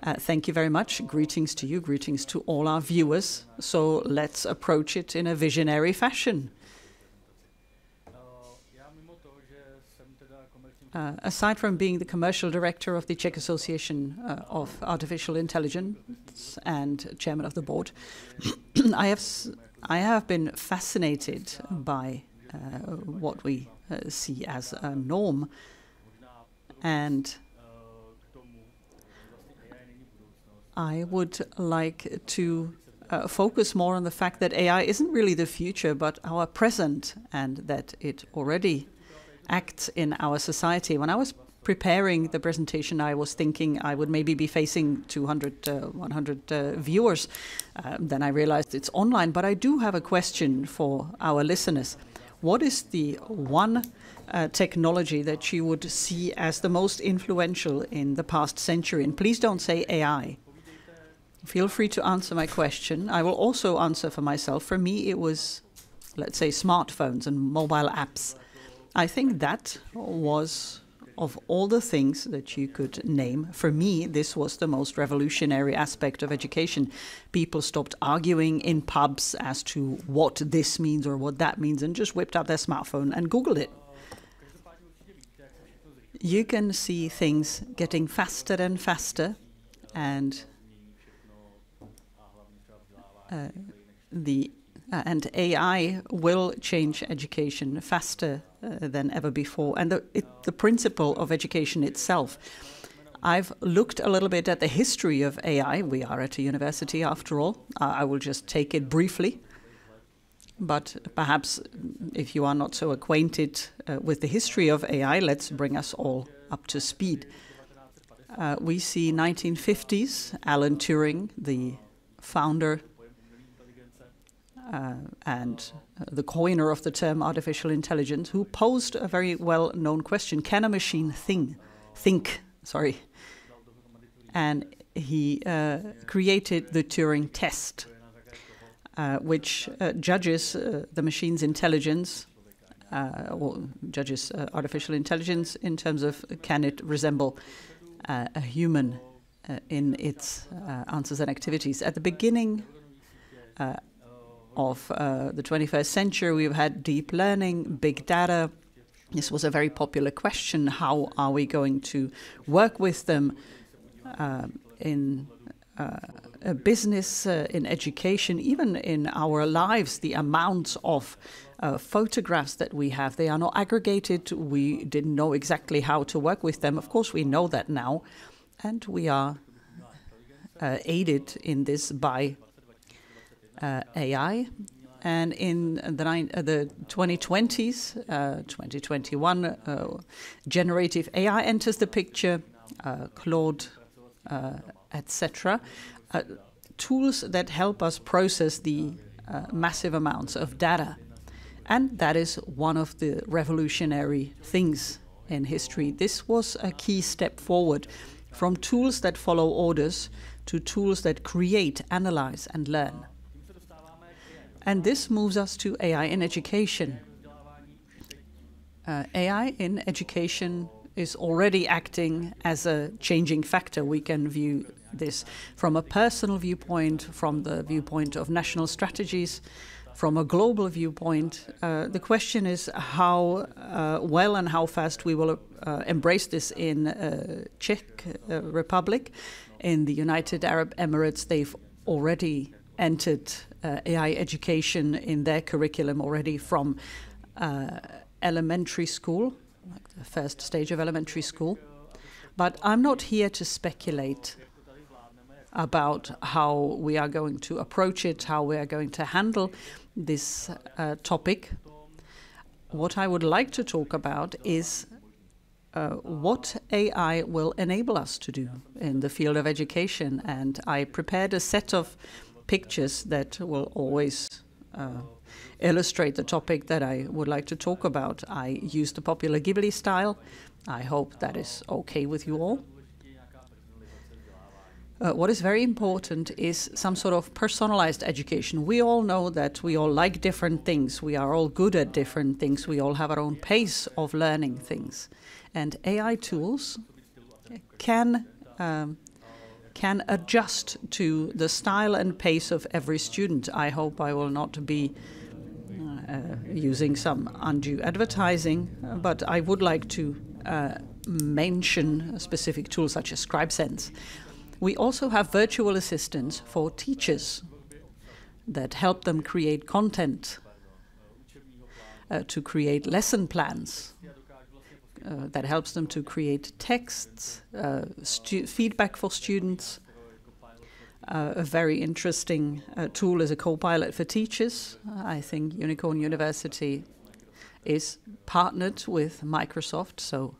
Thank you very much. Greetings to you, greetings to all our viewers. So let's approach it in a visionary fashion. Aside from being the commercial director of the Czech Association of Artificial Intelligence and chairman of the board, I have been fascinated by what we see as a norm, and I would like to focus more on the fact that AI isn't really the future, but our present, and that it already acts in our society. When I was preparing the presentation, I was thinking I would maybe be facing 200, 100 viewers. Then I realized it's online, but I do have a question for our listeners. What is the one technology that you would see as the most influential in the past century? And please don't say AI. Feel free to answer my question. I will also answer for myself. For me, it was, let's say, smartphones and mobile apps. I think that was, of all the things that you could name, for me, this was the most revolutionary aspect of education. People stopped arguing in pubs as to what this means or what that means and just whipped out their smartphone and Googled it. You can see things getting faster and faster, and and AI will change education faster than ever before. And the principle of education itself. I've looked a little bit at the history of AI. We are at a university after all. I will just take it briefly. But perhaps if you are not so acquainted with the history of AI, let's bring us all up to speed. We see 1950s, Alan Turing, the founder and the coiner of the term artificial intelligence, who posed a very well-known question: can a machine think? And he created the Turing test, which judges the machine's intelligence, or judges artificial intelligence in terms of can it resemble a human in its answers and activities. At the beginning of the 21st century, we've had deep learning, big data. This was a very popular question. How are we going to work with them in a business, in education, even in our lives? The amounts of photographs that we have, they are not aggregated. We didn't know exactly how to work with them. Of course, we know that now, and we are aided in this by AI. And in the 2020s, 2021, generative AI enters the picture, Claude, etc. Tools that help us process the massive amounts of data. And that is one of the revolutionary things in history. This was a key step forward from tools that follow orders to tools that create, analyze, and learn. And this moves us to AI in education. AI in education is already acting as a changing factor. We can view this from a personal viewpoint, from the viewpoint of national strategies, from a global viewpoint. The question is how well and how fast we will embrace this in Czech Republic. In the United Arab Emirates, they've already entered AI education in their curriculum already from elementary school, like the first stage of elementary school. But I'm not here to speculate about how we are going to approach it, how we are going to handle this topic. What I would like to talk about is what AI will enable us to do in the field of education. And I prepared a set of pictures that will always illustrate the topic that I would like to talk about. I used the popular Ghibli style. I hope that is okay with you all. What is very important is some sort of personalized education. We all know that we all like different things. We are all good at different things. We all have our own pace of learning things. And AI tools can can adjust to the style and pace of every student. I hope I will not be using some undue advertising, but I would like to mention specific tools such as ScribeSense. We also have virtual assistants for teachers that help them create content, to create lesson plans, that helps them to create texts, feedback for students. A very interesting tool is a co-pilot for teachers. I think Unicorn University is partnered with Microsoft, so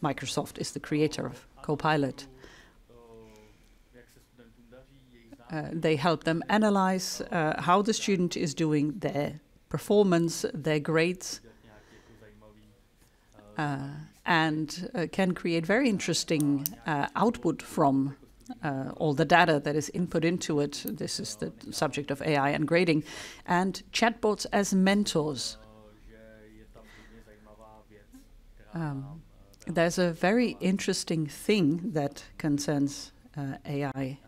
Microsoft is the creator of Copilot. They help them analyze how the student is doing, their performance, their grades, and can create very interesting output from all the data that is input into it. This is the subject of AI and grading. And chatbots as mentors. There's a very interesting thing that concerns AI.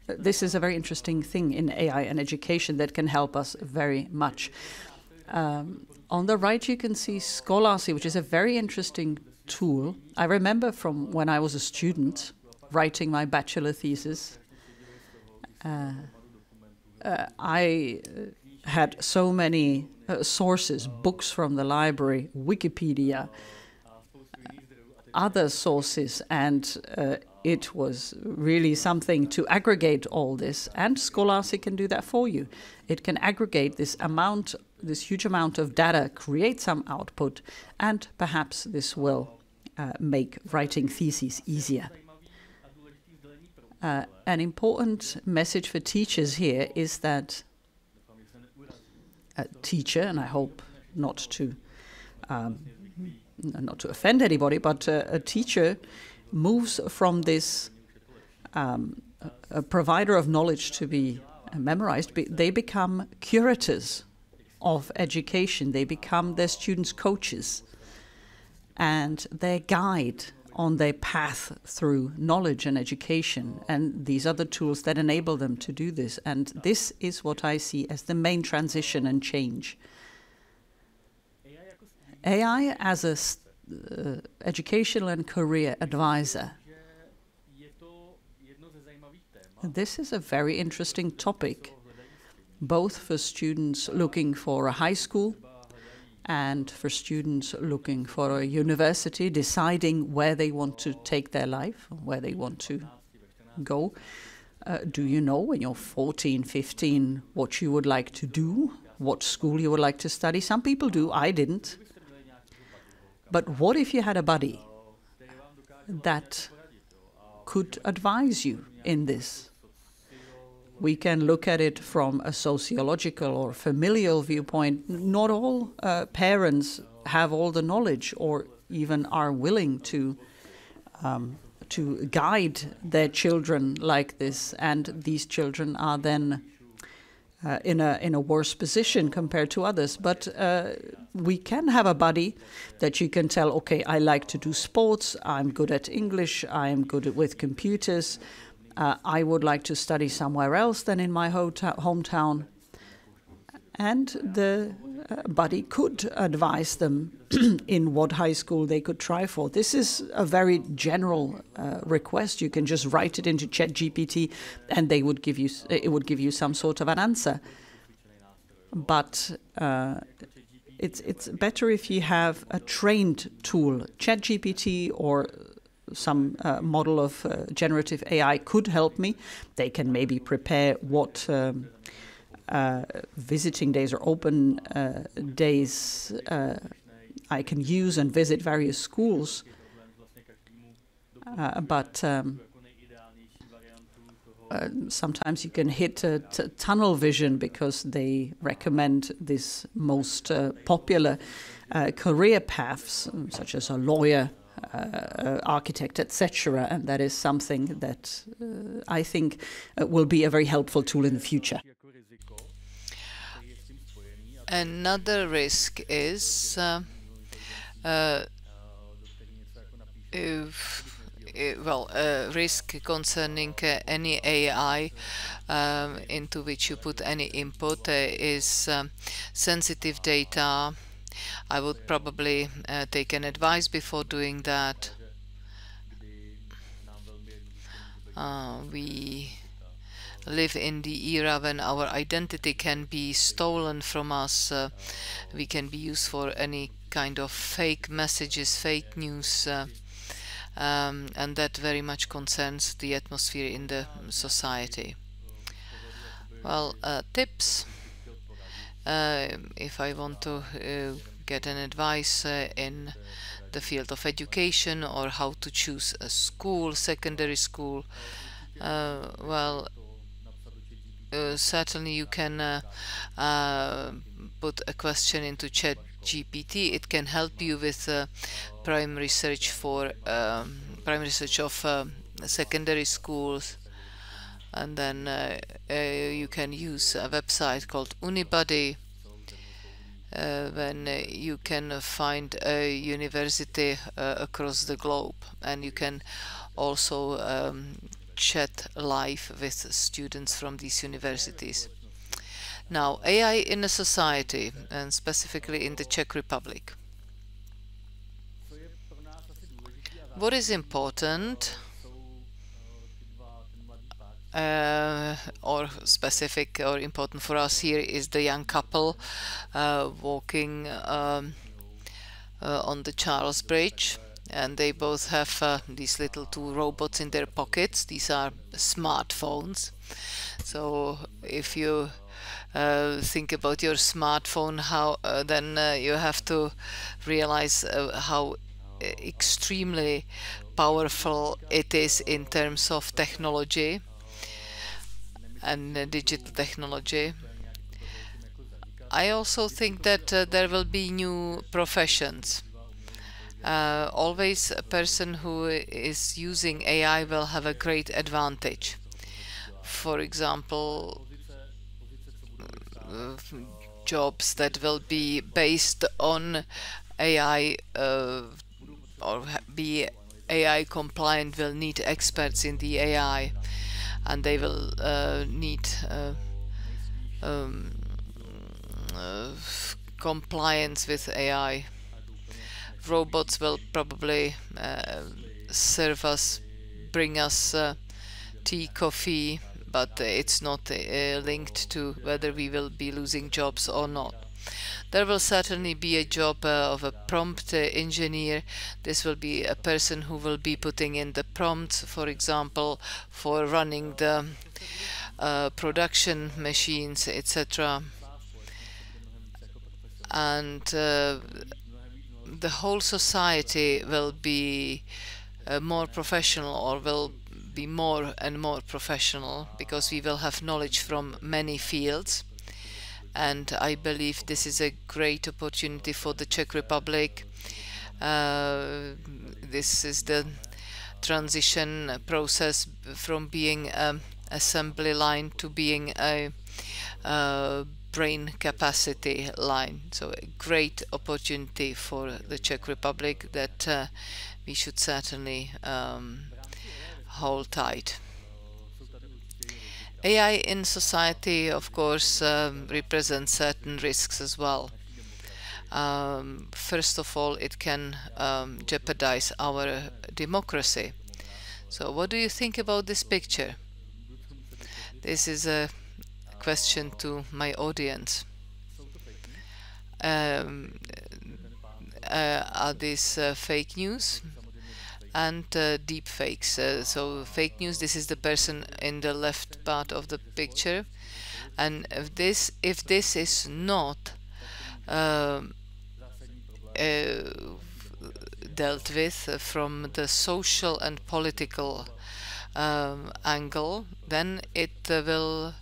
This is a very interesting thing in AI and education that can help us very much. On the right, you can see Scholasy, which is a very interesting tool. I remember from when I was a student writing my bachelor thesis. I had so many sources, books from the library, Wikipedia, other sources, and it was really something to aggregate all this. And Scholasy can do that for you. It can aggregate this huge amount of data, create some output, and perhaps this will make writing theses easier. An important message for teachers here is that a teacher, and I hope not to offend anybody, but a teacher moves from this a provider of knowledge to be memorized. They become curators of education. They become their students' coaches and their guide on their path through knowledge and education. And these are the tools that enable them to do this. And this is what I see as the main transition and change. AI as a educational and career advisor. This is a very interesting topic, both for students looking for a high school and for students looking for a university, deciding where they want to take their life, where they want to go. Do you know when you're 14, 15 what you would like to do, what school you would like to study? Some people do, I didn't. But what if you had a buddy that could advise you in this? We can look at it from a sociological or familial viewpoint. Not all parents have all the knowledge or even are willing to guide their children like this, and these children are then in a worse position compared to others. But we can have a buddy that you can tell, okay, I like to do sports, I'm good at English, I'm good with computers, I would like to study somewhere else than in my hometown. And the buddy could advise them in what high school they could try for. This is a very general request. You can just write it into ChatGPT, and it would give you some sort of an answer. But it's better if you have a trained tool. ChatGPT or some model of generative AI could help me. They can maybe prepare what visiting days or open days I can use and visit various schools. But sometimes you can hit tunnel vision because they recommend this most popular career paths, such as a lawyer, architect, etc. And that is something that I think will be a very helpful tool in the future. Another risk is if risk concerning any AI into which you put any input is sensitive data. I would probably take an advice before doing that. We live in the era when our identity can be stolen from us. We can be used for any kind of fake messages, fake news, and that very much concerns the atmosphere in the society. Well, tips. If I want to get an advice in the field of education or how to choose a school, secondary school, certainly you can put a question into ChatGPT. It can help you with prime research of secondary schools, and then you can use a website called Unibuddy, when you can find a university across the globe, and you can also chat live with students from these universities. Now, AI in a society, and specifically in the Czech Republic. What is important or specific or important for us here is the young couple walking on the Charles Bridge, and they both have these little two robots in their pockets. These are smartphones. So if you think about your smartphone, then you have to realize how extremely powerful it is in terms of technology and digital technology. I also think that there will be new professions. Always a person who is using AI will have a great advantage. For example, jobs that will be based on AI or be AI compliant will need experts in the AI, and they will need compliance with AI. Robots will probably serve us, bring us tea, coffee, but it's not linked to whether we will be losing jobs or not. There will certainly be a job of a prompt engineer. This will be a person who will be putting in the prompts, for example, for running the production machines, etc. And the whole society will be more professional, or will be more and more professional, because we will have knowledge from many fields. And I believe this is a great opportunity for the Czech Republic. This is the transition process from being an assembly line to being a brain capacity line. So a great opportunity for the Czech Republic that we should certainly hold tight. AI in society, of course, represents certain risks as well. First of all, it can jeopardize our democracy. So what do you think about this picture? This is a question to my audience. Are these fake news and deep fakes? So fake news, this is the person in the left part of the picture, and if this is not dealt with from the social and political angle, then it will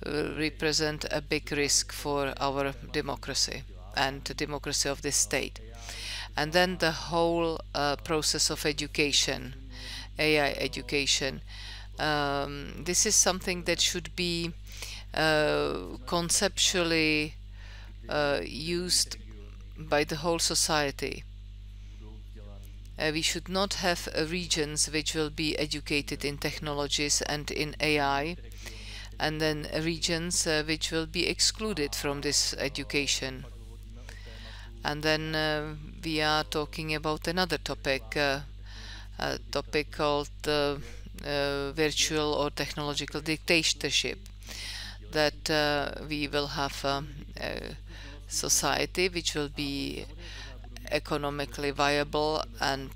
represent a big risk for our democracy and the democracy of this state. And then the whole process of education, AI education, this is something that should be conceptually used by the whole society. we should not have regions which will be educated in technologies and in AI, and then regions which will be excluded from this education. And then we are talking about another topic, a topic called virtual or technological dictatorship, that we will have a society which will be economically viable and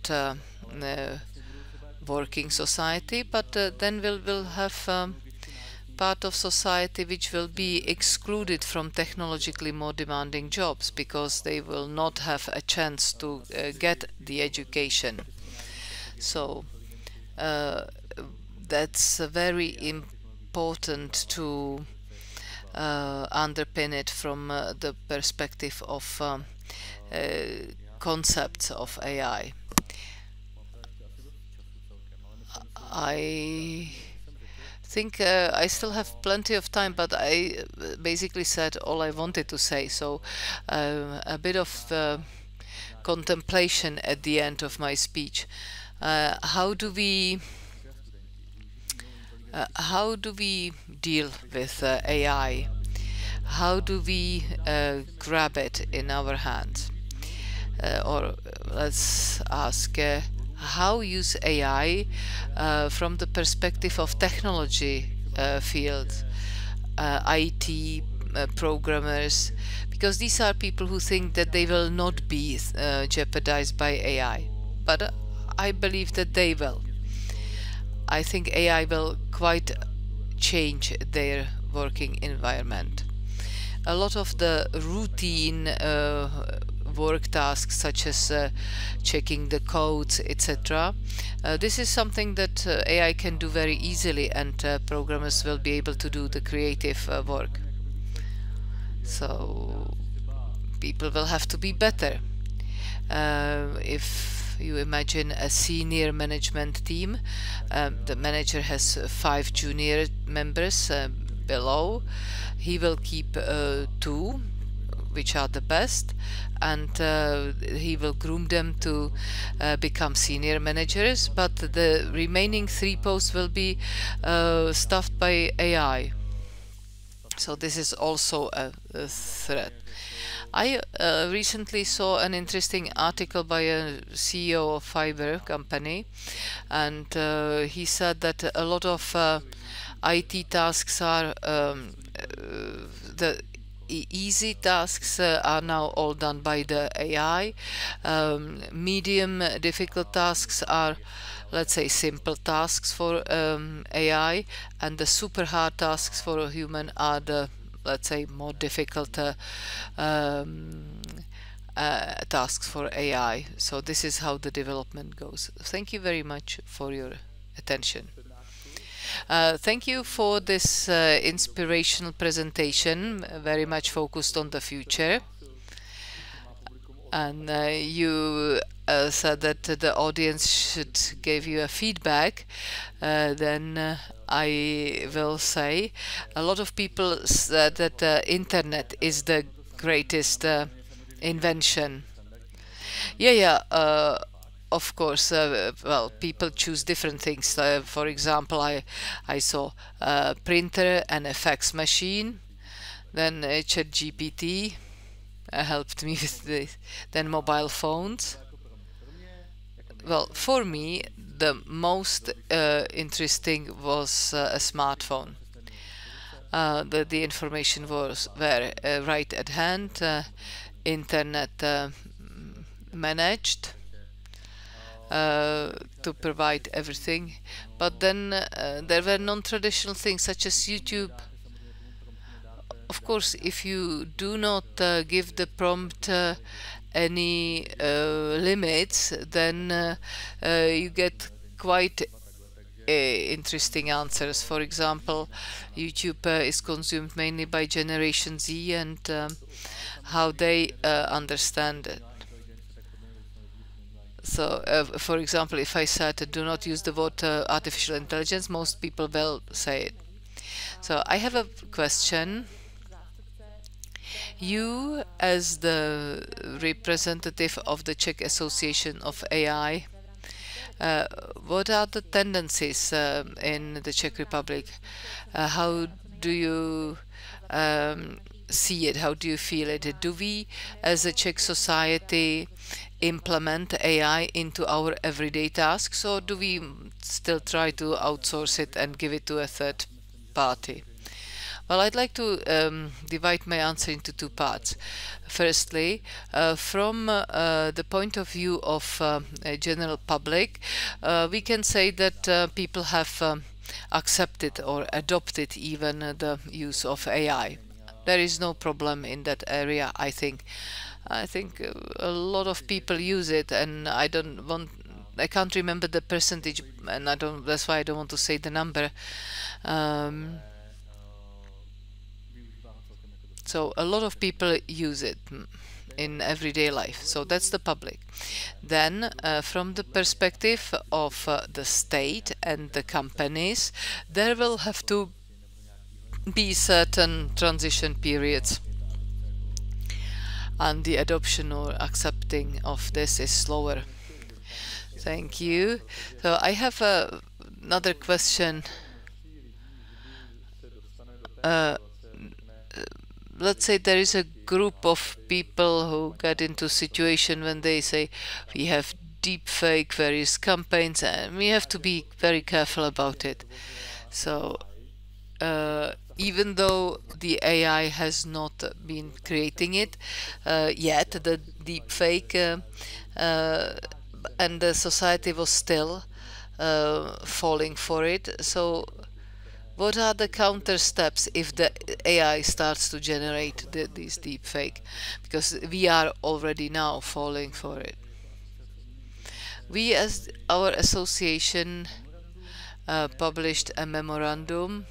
working society, but then we'll have part of society which will be excluded from technologically more demanding jobs because they will not have a chance to get the education. So that's very important to underpin it from the perspective of concepts of AI. I think I still have plenty of time, but I basically said all I wanted to say. So a bit of contemplation at the end of my speech. How do we deal with AI? How do we grab it in our hands? Or let's ask, how use AI from the perspective of technology field, IT programmers, because these are people who think that they will not be jeopardized by AI, but I believe that they will. I think AI will quite change their working environment. A lot of the routine work tasks, such as checking the codes, etc. This is something that AI can do very easily, and programmers will be able to do the creative work. So people will have to be better. If you imagine a senior management team, the manager has 5 junior members below. He will keep 2 which are the best, and he will groom them to become senior managers, but the remaining 3 posts will be staffed by AI. So this is also a threat. I recently saw an interesting article by a CEO of fiber company, and he said that a lot of IT tasks are the easy tasks are now all done by the AI. Medium difficult tasks are, let's say, simple tasks for AI, and the super hard tasks for a human are the, let's say, more difficult tasks for AI. So this is how the development goes. Thank you very much for your attention. Thank you for this inspirational presentation, very much focused on the future. And you said that the audience should give you a feedback. Then I will say a lot of people said that the internet is the greatest invention. Of course, well, people choose different things. For example, I saw a printer and a fax machine, then ChatGPT helped me with this, then mobile phones. Well, for me, the most interesting was a smartphone. The information was right at hand, internet managed to provide everything, but then there were non-traditional things such as YouTube. Of course, if you do not give the prompt any limits, then you get quite interesting answers. For example, YouTube is consumed mainly by Generation Z, and how they understand it. So, for example, if I said do not use the word artificial intelligence, most people will say it. So I have a question. You, as the representative of the Czech Association of AI, What are the tendencies in the Czech Republic? How do you see it? How do you feel it? Do we, as a Czech society, implement AI into our everyday tasks, or do we still try to outsource it and give it to a third party? Well, I'd like to divide my answer into two parts. Firstly, from the point of view of a general public, we can say that people have accepted or adopted even the use of AI. There is no problem in that area, I think. I think a lot of people use it, and I can't remember the percentage, and that's why I don't want to say the number. So a lot of people use it in everyday life. So that's the public. Then from the perspective of the state and the companies, there will have to be certain transition periods, and the adoption or accepting of this is slower. Thank you. So I have another question. Let's say there is a group of people who get into a situation when they say we have deepfake various campaigns, and we have to be very careful about it. So even though the AI has not been creating it yet, the deepfake, and the society was still falling for it. So what are the counter steps if the AI starts to generate these deepfake? Because we are already now falling for it. We, as our association, published a memorandum.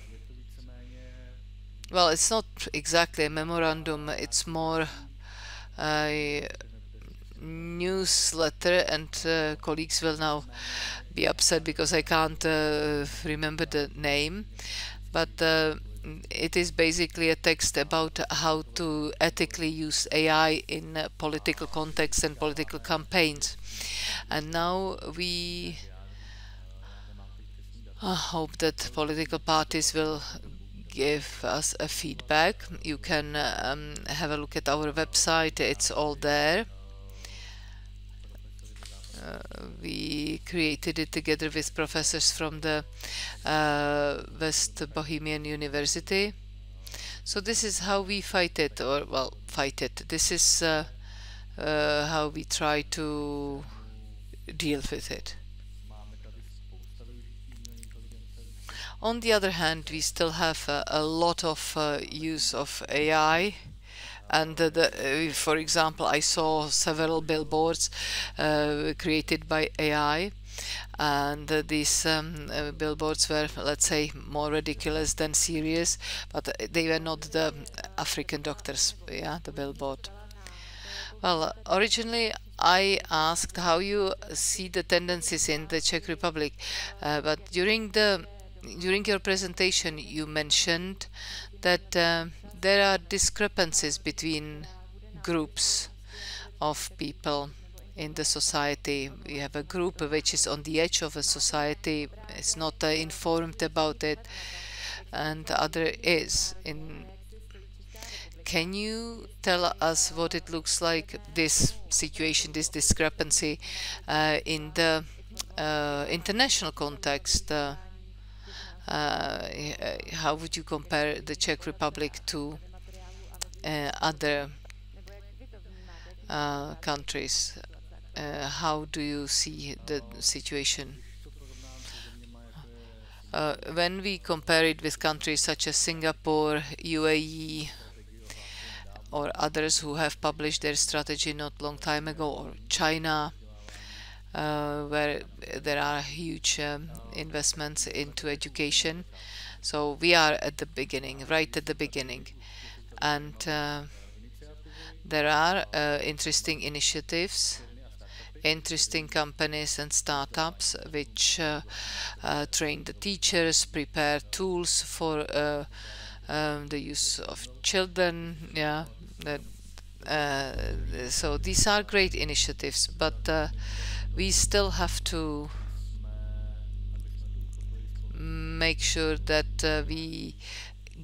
Well, it's not exactly a memorandum, it's more a newsletter, and colleagues will now be upset because I can't remember the name, but it is basically a text about how to ethically use AI in political context and political campaigns. And now we hope that political parties will give us a feedback. You can have a look at our website, it's all there. We created it together with professors from the West Bohemian University. So this is how we fight it, or well, fight it. This is how we try to deal with it. On the other hand, we still have a lot of use of AI. And for example, I saw several billboards created by AI, and these billboards were, let's say, more ridiculous than serious, but they were not the African doctors, yeah, the billboard. Well, originally I asked how you see the tendencies in the Czech Republic, but during your presentation you mentioned that there are discrepancies between groups of people in the society. We have a group which is on the edge of a society, is not informed about it, and the other is. Can you tell us what it looks like, this situation, this discrepancy, in the international context? How would you compare the Czech Republic to other countries? How do you see the situation? When we compare it with countries such as Singapore, UAE, or others who have published their strategy not long time ago, or China, where there are huge investments into education. So we are at the beginning, right at the beginning. And there are interesting initiatives, interesting companies and startups which train the teachers, prepare tools for the use of children. Yeah, so these are great initiatives, but we still have to make sure that we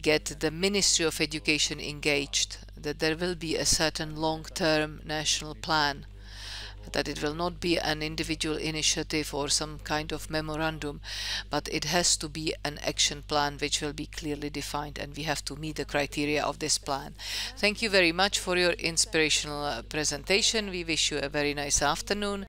get the Ministry of Education engaged, that there will be a certain long-term national plan, that it will not be an individual initiative or some kind of memorandum, but it has to be an action plan which will be clearly defined, and we have to meet the criteria of this plan. Thank you very much for your inspirational presentation. We wish you a very nice afternoon.